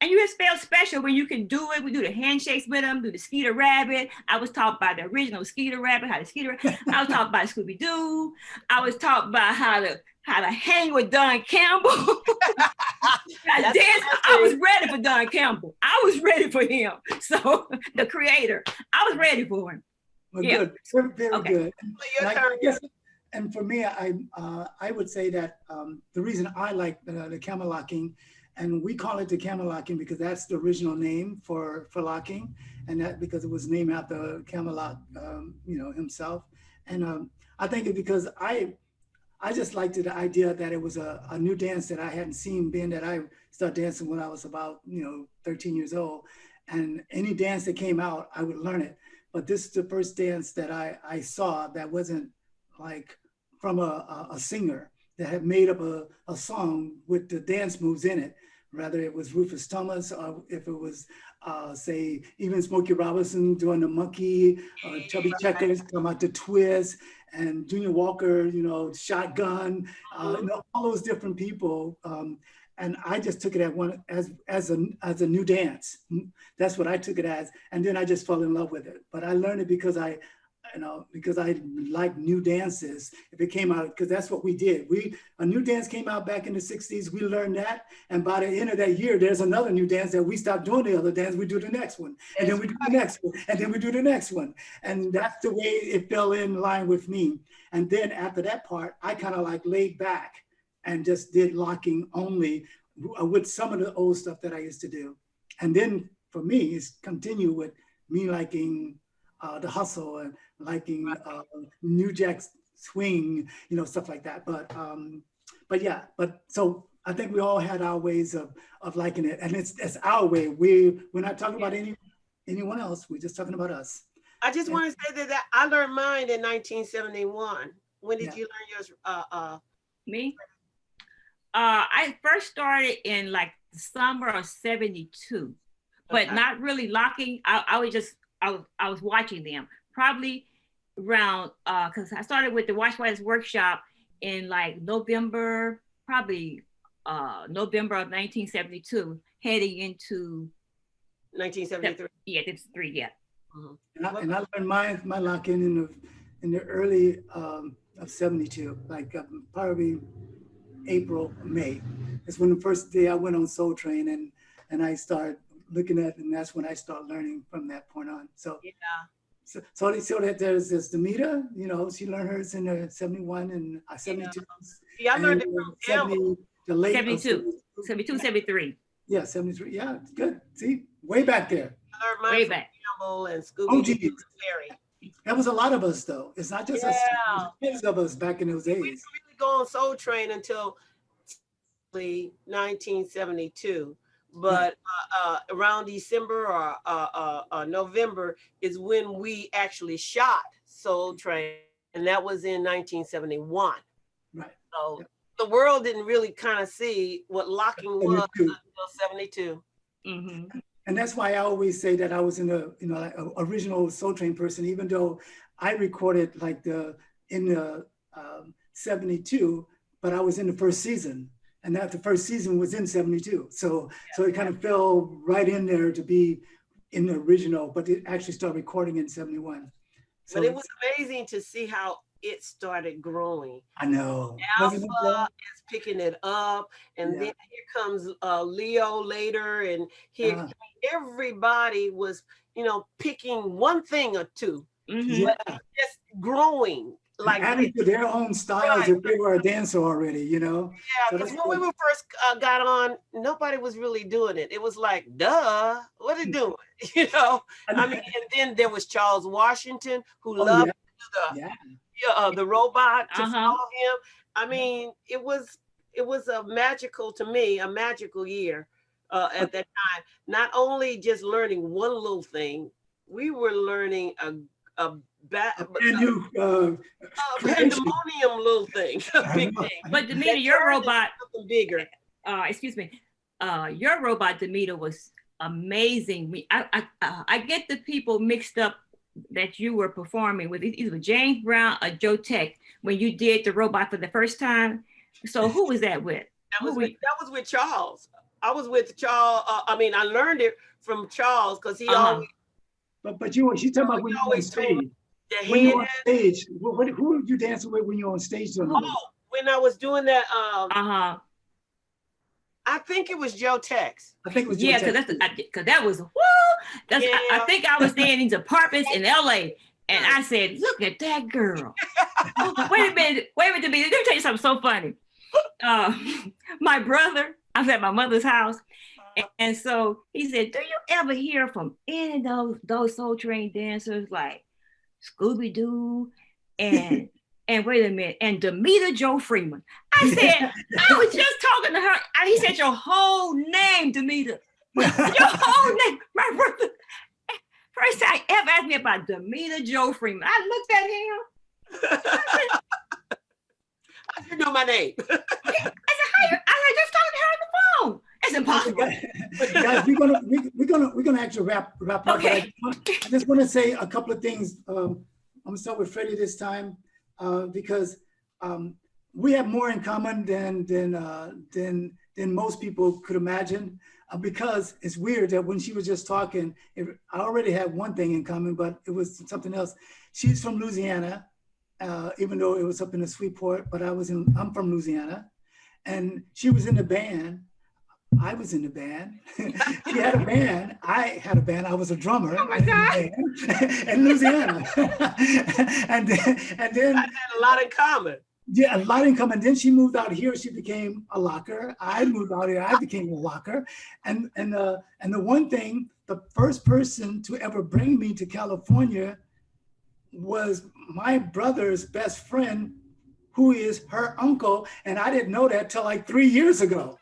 just felt special when you can do it. We do the handshakes with them, do the Skeeter Rabbit. I was taught by the original Skeeter Rabbit, how to Skeeter. I was taught by Scooby Doo. I was taught by how to hang with Don Campbell. I was ready for Don Campbell. I was ready for him. So the creator, I was ready for him. Well, yeah. Good, very good. And for me, I would say that the reason I like the camel locking, and we call it the camel locking because that's the original name for locking, and that because it was named after Camelot, himself. And I think it because I just liked the idea that it was a new dance that I hadn't seen, being that I started dancing when I was about 13 years old, and any dance that came out, I would learn it. But this is the first dance that I saw that wasn't like from a singer that had made up a song with the dance moves in it. Rather it was Rufus Thomas, or if it was, say, even Smokey Robinson doing the monkey, Chubby Checkers, come out the twist, and Junior Walker, shotgun, all those different people. And I just took it as a new dance. That's what I took it as. And then I just fell in love with it. But I learned it because I like new dances. If it came out, because that's what we did. A new dance came out back in the 60s, we learned that. And by the end of that year, there's another new dance that we stopped doing the other dance, we do the next one. And then we do the next one. And then we do the next one. And that's the way it fell in line with me. And then after that part, I kind of like laid back and just did locking only with some of the old stuff that I used to do. And then for me, it's continue with me liking the hustle and liking New Jack swing, stuff like that. But so I think we all had our ways of liking it, and it's our way. We're not talking about anyone else. We're just talking about us. I just want to say that I learned mine in 1971. When did you learn yours? Me? I first started in like the summer of '72, but not really locking. I was watching them probably around because I started with the Watch Writers Workshop in like November of 1972, heading into 1973. Yeah, 53. Yeah. Mm-hmm. And I learned my locking in the early of '72, like probably April, May. It's when the first day I went on Soul Train and I started looking at, and that's when I started learning from that point on. So yeah. So that there's this Damita, she learned hers in the 71 and 72. Yeah, I learned it from Campbell. The late 72, 73. Yeah, 73. Yeah, good. See, way back there. I learned mine from Campbell and Scooby. Oh, geez. That was a lot of us, though. It's not just us. Millions of us back in those days. We didn't really go on Soul Train until 1972. But around December or November is when we actually shot Soul Train, and that was in 1971. Right. So the world didn't really kind of see what locking was until 72. Mm-hmm. And that's why I always say that I was in the original Soul Train person, even though I recorded in the 72, but I was in the first season. And that the first season was in 72. So it kind of fell right in there to be in the original, but it actually started recording in 71. So but it was amazing to see how it started growing. I know. Alpha is picking it up, and then here comes Leo later, and here everybody was, picking one thing or two, but just growing. Like adding to their own styles if they were a dancer already, Yeah, because when we first got on, nobody was really doing it. It was like, duh, what are they doing? And then there was Charles Washington, who loved the robot to follow him. I mean, it was a magical year at that time. Not only just learning one little thing, we were learning a new pandemonium little thing, a big thing. But Damita, your robot, something bigger. Excuse me, your robot Damita was amazing. I get the people mixed up that you were performing with either James Brown or Joe Tech when you did the robot for the first time. So who was that with? That was with Charles. I was with Charles. I learned it from Charles because he always. But she's talking about when you on stage. When you're on stage, who were you dancing with when you're on stage? When I was doing that. I think it was Joe Tex. I think it was Joe Tex. Because that was woo. I think I was staying in these apartments in LA, and I said, "Look at that girl." Wait a minute, Let me tell you something so funny. My brother, I was at my mother's house, and so he said, "Do you ever hear from any of those Soul Train dancers like Scooby Doo and wait a minute, and Damita Jo Freeman?" I said, I was just talking to her. And he said, "Your whole name, Damita. Your whole name." My brother, first time ever asked me about Damita Jo Freeman. I looked at him. I didn't know my name. I said, just talking to her on the phone. It's impossible. Guys, we're gonna actually wrap up. Okay. I just want to say a couple of things. I'm gonna start with Freddie this time because we have more in common than most people could imagine. Because it's weird that when she was just talking, I already had one thing in common, but it was something else. She's from Louisiana, even though it was up in the Sweetport, but I'm from Louisiana, and she was in the band. I was in the band. She had a band. I had a band. I was a drummer. Oh my God. In Louisiana. and then I had a lot in common. Yeah, a lot in common. Then she moved out here. She became a locker. I moved out here. I became a locker. And the one thing, the first person to ever bring me to California was my brother's best friend, who is her uncle. And I didn't know that till like 3 years ago.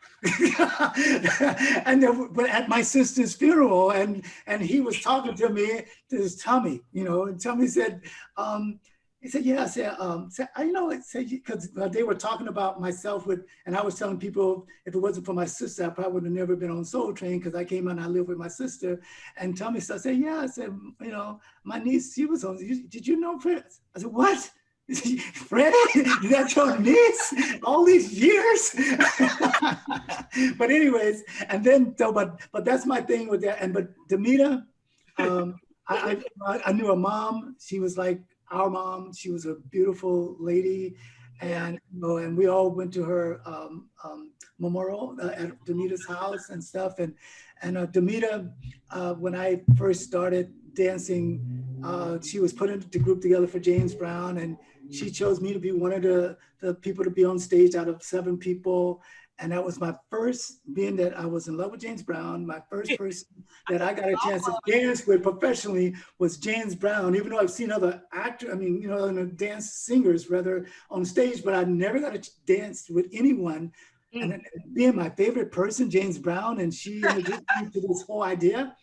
And then at my sister's funeral, and he was talking to me, to his Tommy, and Tommy said, he said, yeah, I said, because they were talking about myself and I was telling people, if it wasn't for my sister, I probably would have never been on Soul Train because I came out and I lived with my sister. And Tommy said, yeah, I said, my niece, she was on, did you know Fred? I said, what? Freddie, that's your niece? All these years? But anyways, and then, but that's my thing with that. But Damita, I knew her mom. She was like our mom. She was a beautiful lady. And and we all went to her memorial at Damita's house and stuff. And Damita, when I first started dancing, she was putting the group together for James Brown, and she chose me to be one of the people to be on stage out of 7 people. And that was my first, being that I was in love with James Brown, my first person that I got a chance to dance with professionally was James Brown, even though I've seen other actors, dance singers rather on stage, but I never got to dance with anyone. And being my favorite person, James Brown, and she introduced me to this whole idea.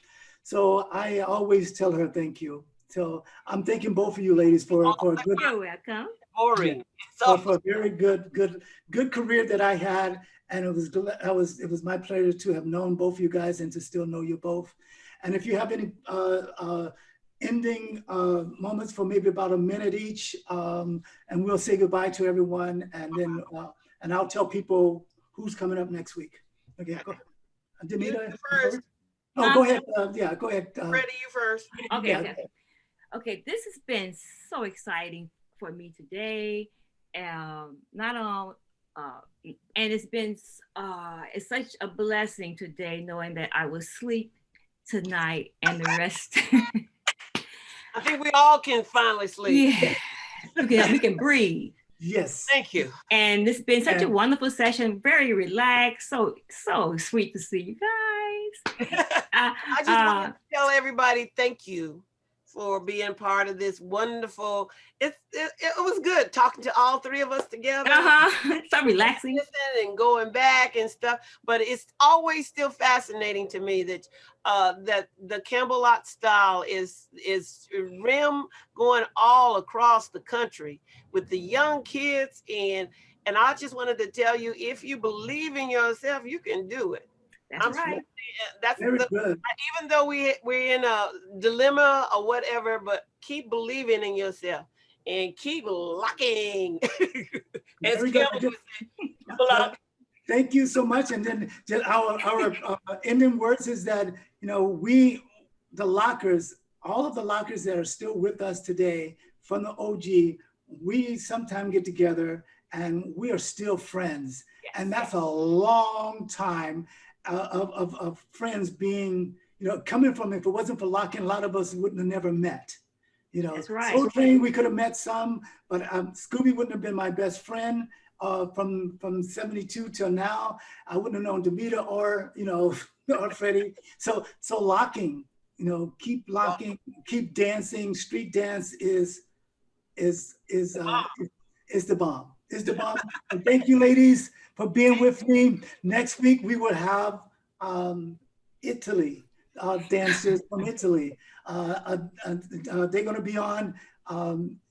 So I always tell her thank you. So I'm thanking both of you ladies for a good. You're welcome. Boring. For a very good career that I had, and it was my pleasure to have known both of you guys and to still know you both. And if you have any ending moments for maybe about a minute each, and we'll say goodbye to everyone, and then and I'll tell people who's coming up next week. Okay, go ahead. Damita first. Oh, go ahead. Go ahead. Freddie, you first. Okay, this has been so exciting for me today. And it's been it's such a blessing today knowing that I will sleep tonight and the rest. I think we all can finally sleep. Yeah, we can breathe. Yes. Thank you. And it's been such a wonderful session, very relaxed, so sweet to see you guys. I just want to tell everybody thank you for being part of this wonderful. It was good talking to all three of us together. So relaxing and going back and stuff. But it's always still fascinating to me that that the Campbell lot style is rim going all across the country with the young kids. And I just wanted to tell you, if you believe in yourself, you can do it. That's right. That's Very good. even though we're in a dilemma or whatever, but keep believing in yourself and keep locking. As Campbell would say, lock. Thank you so much. And then just our ending words is that, you know, we, the lockers, all of the lockers that are still with us today from the OG, we sometimes get together and we are still friends. Yes. And that's a long time of friends being, you know, coming from, if it wasn't for locking, a lot of us wouldn't have never met. You know, that's right. Soul Train, we could have met some, but Scooby wouldn't have been my best friend from 72 till now. I wouldn't have known Damita or, you know, or Freddie. So locking, you know, keep locking, keep dancing. Street dance is the bomb. Is the bomb. And thank you, ladies, for being with me. Next week we will have Italy, dancers from Italy. They're going to be on,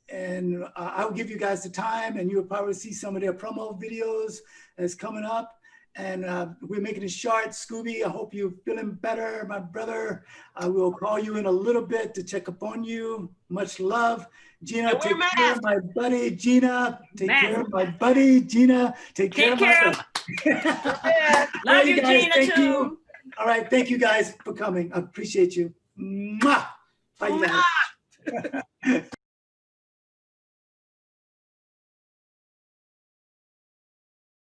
and I'll give you guys the time, and you'll probably see some of their promo videos that's coming up. And we're making it short. Scooby, I hope you're feeling better, my brother. I will call you in a little bit to check up on you. Much love. Gina, take care of my buddy. Gina, take care of my buddy. Gina, take care of my buddy. Love you, guys, Gina, thank too. you. All right, thank you guys for coming. I appreciate you. Mwah. Bye, you guys.